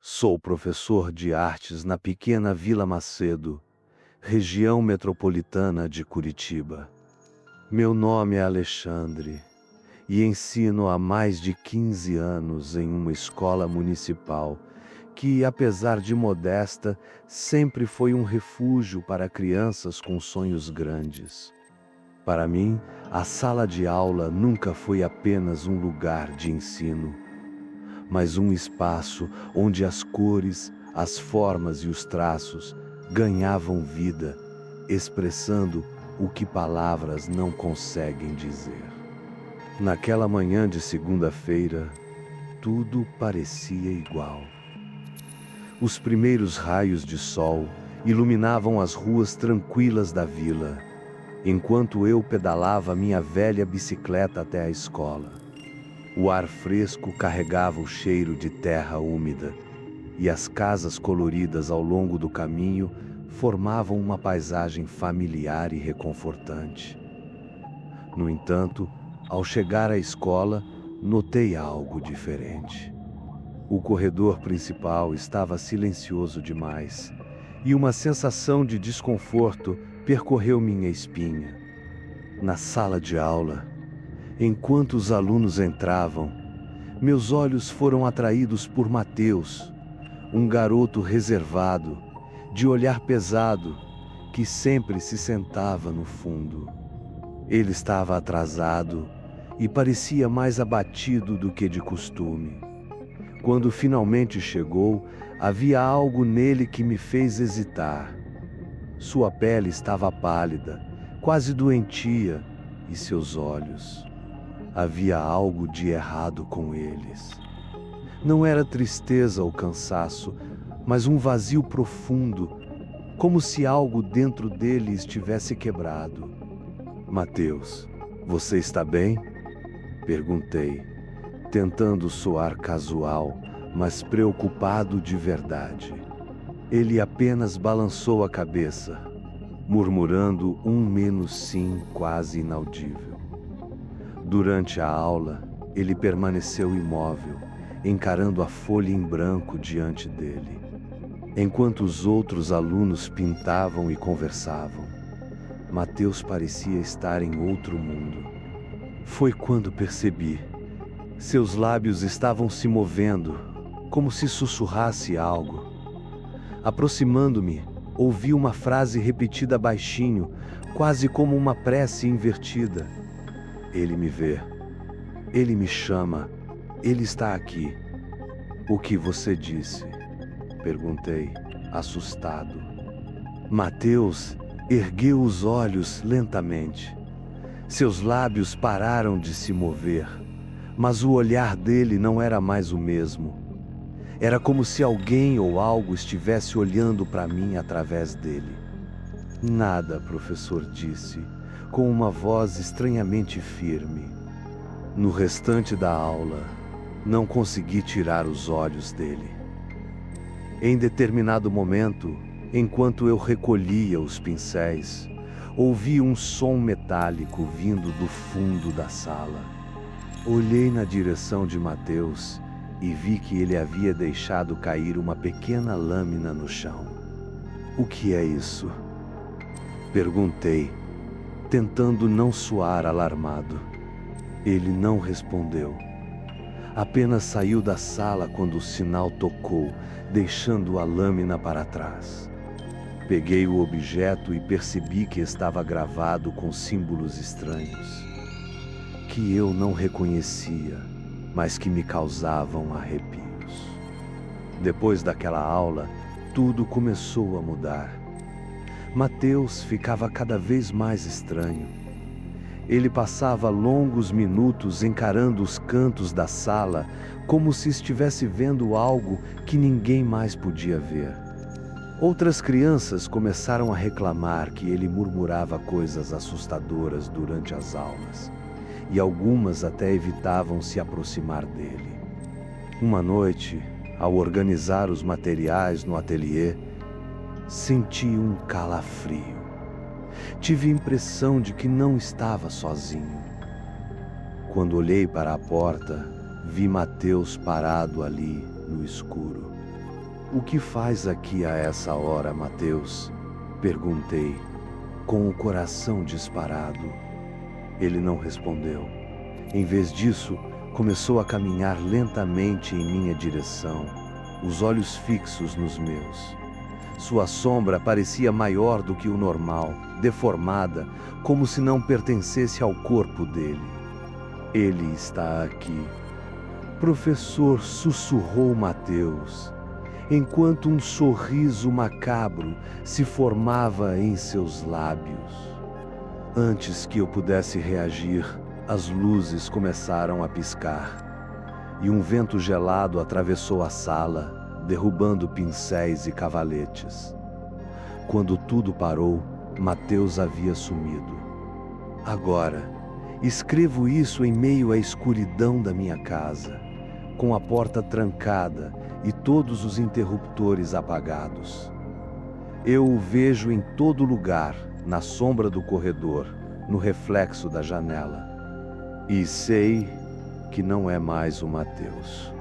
Sou professor de artes na pequena Vila Macedo, região metropolitana de Curitiba. Meu nome é Alexandre e ensino há mais de 15 anos em uma escola municipal que, apesar de modesta, sempre foi um refúgio para crianças com sonhos grandes. Para mim, a sala de aula nunca foi apenas um lugar de ensino, mas um espaço onde as cores, as formas e os traços ganhavam vida, expressando o que palavras não conseguem dizer. Naquela manhã de segunda-feira, tudo parecia igual. Os primeiros raios de sol iluminavam as ruas tranquilas da vila, enquanto eu pedalava minha velha bicicleta até a escola. O ar fresco carregava o cheiro de terra úmida, e as casas coloridas ao longo do caminho formavam uma paisagem familiar e reconfortante. No entanto, ao chegar à escola, notei algo diferente. O corredor principal estava silencioso demais, e uma sensação de desconforto percorreu minha espinha. Na sala de aula, enquanto os alunos entravam, meus olhos foram atraídos por Mateus, um garoto reservado, de olhar pesado, que sempre se sentava no fundo. Ele estava atrasado e parecia mais abatido do que de costume. Quando finalmente chegou, havia algo nele que me fez hesitar. Sua pele estava pálida, quase doentia, e seus olhos. Havia algo de errado com eles. Não era tristeza ou cansaço, mas um vazio profundo, como se algo dentro dele estivesse quebrado. Mateus, você está bem? Perguntei, tentando soar casual, mas preocupado de verdade. Ele apenas balançou a cabeça, murmurando um menos sim quase inaudível. Durante a aula, ele permaneceu imóvel, encarando a folha em branco diante dele, enquanto os outros alunos pintavam e conversavam. Mateus parecia estar em outro mundo. Foi quando percebi. Seus lábios estavam se movendo, como se sussurrasse algo. Aproximando-me, ouvi uma frase repetida baixinho, quase como uma prece invertida. Ele me vê. Ele me chama. Ele está aqui. O que você disse? Perguntei, assustado. Mateus ergueu os olhos lentamente. Seus lábios pararam de se mover, mas o olhar dele não era mais o mesmo. Era como se alguém ou algo estivesse olhando para mim através dele. Nada, professor disse, com uma voz estranhamente firme. No restante da aula, não consegui tirar os olhos dele. Em determinado momento, enquanto eu recolhia os pincéis, ouvi um som metálico vindo do fundo da sala. Olhei na direção de Mateus e vi que ele havia deixado cair uma pequena lâmina no chão. O que é isso? Perguntei, tentando não soar alarmado. Ele não respondeu. Apenas saiu da sala quando o sinal tocou, deixando a lâmina para trás. Peguei o objeto e percebi que estava gravado com símbolos estranhos, que eu não reconhecia, mas que me causavam arrepios. Depois daquela aula, tudo começou a mudar. Mateus ficava cada vez mais estranho. Ele passava longos minutos encarando os cantos da sala, como se estivesse vendo algo que ninguém mais podia ver. Outras crianças começaram a reclamar que ele murmurava coisas assustadoras durante as aulas, e algumas até evitavam se aproximar dele. Uma noite, ao organizar os materiais no ateliê, senti um calafrio. Tive a impressão de que não estava sozinho. Quando olhei para a porta, vi Mateus parado ali no escuro. O que faz aqui a essa hora, Mateus? Perguntei, com o coração disparado. Ele não respondeu. Em vez disso, começou a caminhar lentamente em minha direção, os olhos fixos nos meus. Sua sombra parecia maior do que o normal, deformada, como se não pertencesse ao corpo dele. Ele está aqui. Professor, sussurrou Mateus, enquanto um sorriso macabro se formava em seus lábios. Antes que eu pudesse reagir, as luzes começaram a piscar, e um vento gelado atravessou a sala, derrubando pincéis e cavaletes. Quando tudo parou, Mateus havia sumido. Agora, escrevo isso em meio à escuridão da minha casa, com a porta trancada e todos os interruptores apagados. Eu o vejo em todo lugar, na sombra do corredor, no reflexo da janela. E sei que não é mais o Mateus.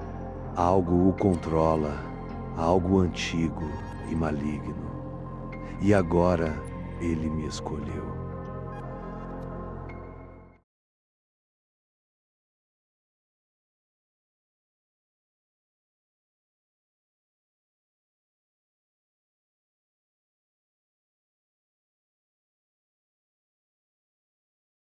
Algo o controla, algo antigo e maligno. E agora ele me escolheu.